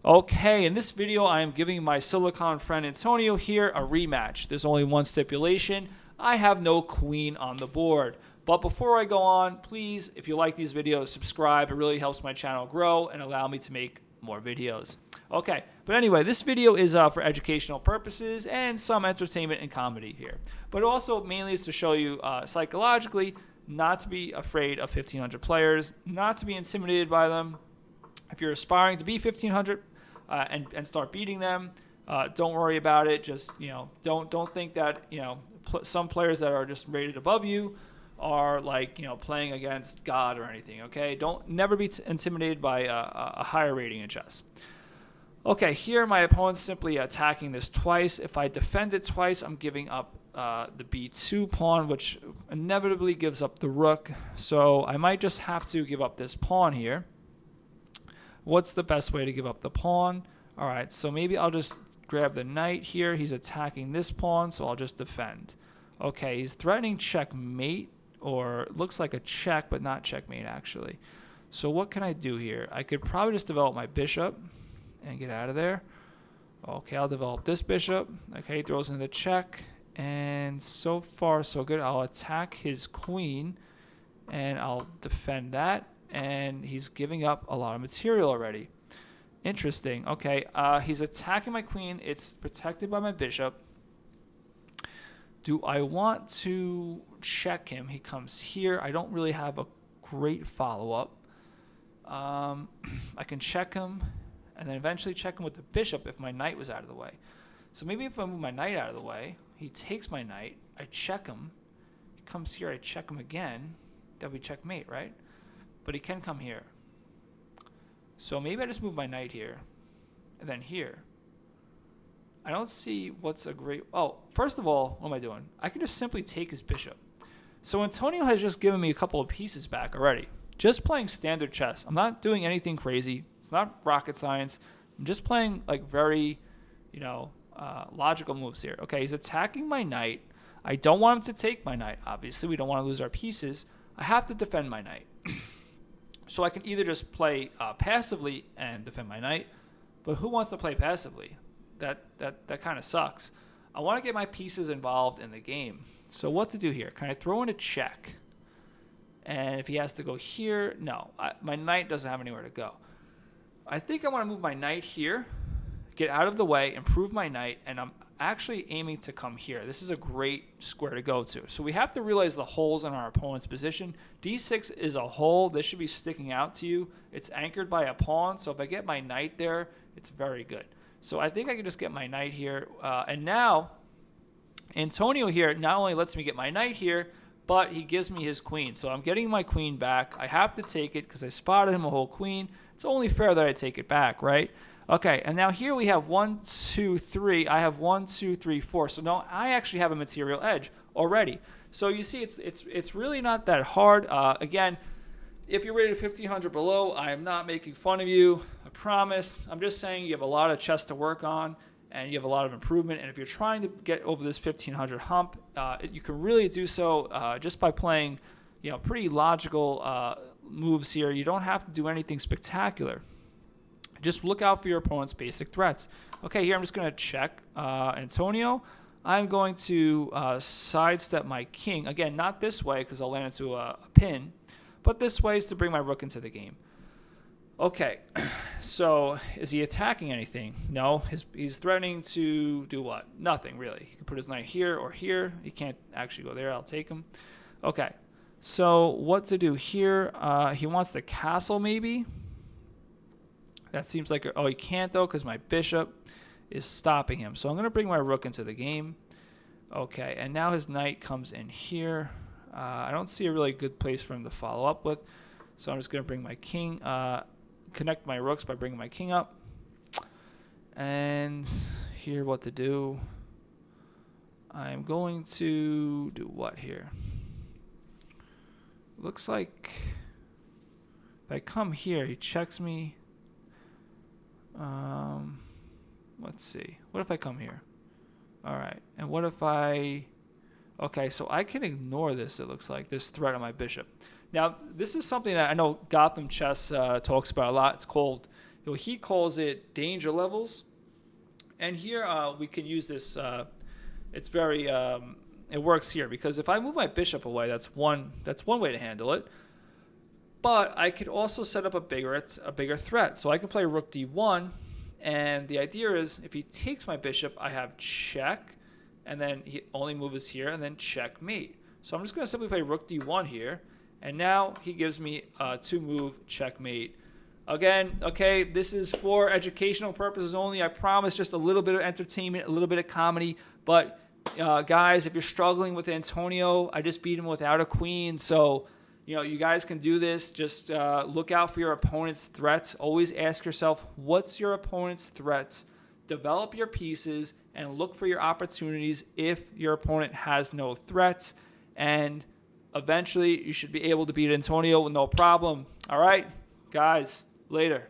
Okay, in this video, I am giving my Silicon friend Antonio here a rematch. There's only one stipulation. I have no queen on the board. But before I go on, please, if you like these videos, subscribe. It really helps my channel grow and allow me to make more videos. Okay, but anyway, this video is for educational purposes and some entertainment and comedy here. But also mainly is to show you psychologically not to be afraid of 1,500 players, not to be intimidated by them. If you're aspiring to be 1,500 and start beating them, don't worry about it. Just don't think that some players that are just rated above you are like playing against God or anything. Okay, don't never be intimidated by a higher rating in chess. Okay, here my opponent's simply attacking this twice. If I defend it twice, I'm giving up the b2 pawn, which inevitably gives up the rook. So I might just have to give up this pawn here. What's the best way to give up the pawn? All right, so maybe I'll just grab the knight here. He's attacking this pawn, so I'll just defend. Okay, he's threatening checkmate, or looks like a check, but not checkmate actually. So what can I do here? I could probably just develop my bishop and get out of there. Okay, I'll develop this bishop. Okay, he throws in the check, and so far so good. I'll attack his queen, and I'll defend that. And he's giving up a lot of material already. Interesting. Okay, he's attacking my queen. It's protected by my bishop. Do I want to check him? He comes here. I don't really have a great follow-up. I can check him and then eventually check him with the bishop if my knight was out of the way. So maybe if I move my knight out of the way, he takes my knight. I check him. He comes here. I check him again. That would be checkmate, right? But he can come here. So maybe I just move my knight here. And then here. I don't see what's a great... Oh, first of all, what am I doing? I can just simply take his bishop. So Antonio has just given me a couple of pieces back already. Just playing standard chess. I'm not doing anything crazy. It's not rocket science. I'm just playing like very, logical moves here. Okay, he's attacking my knight. I don't want him to take my knight. Obviously, we don't want to lose our pieces. I have to defend my knight. So I can either just play passively and defend my knight, but who wants to play passively? That kind of sucks. I want to get my pieces involved in the game. So what to do here? Can I throw in a check? And if he has to go here, no. My knight doesn't have anywhere to go. I think I want to move my knight here, get out of the way, improve my knight, and I'm actually aiming to come here. This is a great square to go to. So we have to realize the holes in our opponent's position. D6 is a hole. This should be sticking out to you. It's anchored by a pawn, so if I get my knight there, it's very good. So I think I can just get my knight here. And now, Antonio here not only lets me get my knight here, but he gives me his queen. So I'm getting my queen back. I have to take it because I spotted him a whole queen. It's only fair that I take it back, right? Okay, and now here we have 1, 2, 3. I have 1, 2, 3, 4. So now I actually have a material edge already. So you see, it's really not that hard. Again, if you're rated 1,500 below, I am not making fun of you. I promise. I'm just saying you have a lot of chess to work on, and you have a lot of improvement. And if you're trying to get over this 1,500 hump, you can really do so just by playing, pretty logical moves here. You don't have to do anything spectacular. Just look out for your opponent's basic threats. Okay, here I'm just going to check Antonio. I'm going to sidestep my king. Again, not this way because I'll land into a pin, but this way is to bring my rook into the game. Okay, so is he attacking anything? No, he's threatening to do what? Nothing, really. He can put his knight here or here. He can't actually go there. I'll take him. Okay, so what to do here? He wants the castle maybe. That seems like, oh, he can't though because my bishop is stopping him. So I'm going to bring my rook into the game. Okay, and now his knight comes in here. I don't see a really good place for him to follow up with. So I'm just going to bring my king, connect my rooks by bringing my king up. And here what to do. I'm going to do what here? Looks like if I come here, he checks me. Let's see. What if I come here? All right. And what if I... Okay, so I can ignore this, it looks like, this threat on my bishop. Now, this is something that I know Gotham Chess talks about a lot. It's called He calls it danger levels. And here we can use this. It's very it works here because if I move my bishop away, that's one way to handle it. But I could also set up a bigger threat. So I can play rook d1, and the idea is if he takes my bishop, I have check, and then he only move is here, and then checkmate. So I'm just going to simply play rook d1 here, and now he gives me a 2-move checkmate. Again, okay, this is for educational purposes only. I promise just a little bit of entertainment, a little bit of comedy. But guys, if you're struggling with Antonio, I just beat him without a queen. So, you guys can do this. Just look out for your opponent's threats. Always ask yourself, what's your opponent's threats? Develop your pieces and look for your opportunities if your opponent has no threats. And eventually, you should be able to beat Antonio with no problem. All right, guys. Later.